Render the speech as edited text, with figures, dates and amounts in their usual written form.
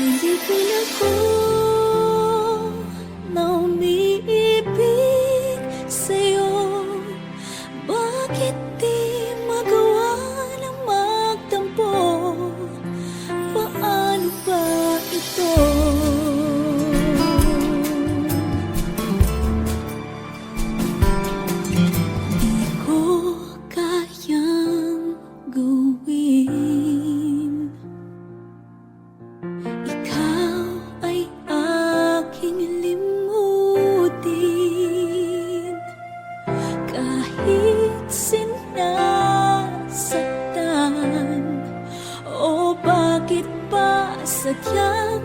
Nalilipin ako na umiibig sa'yo. Bakit di magawa ng magtampo? Paano ba ito? Di ko kayang gawin. Ikaw ay aking limutin, kahit sinasaktan. O bakit ba sadyang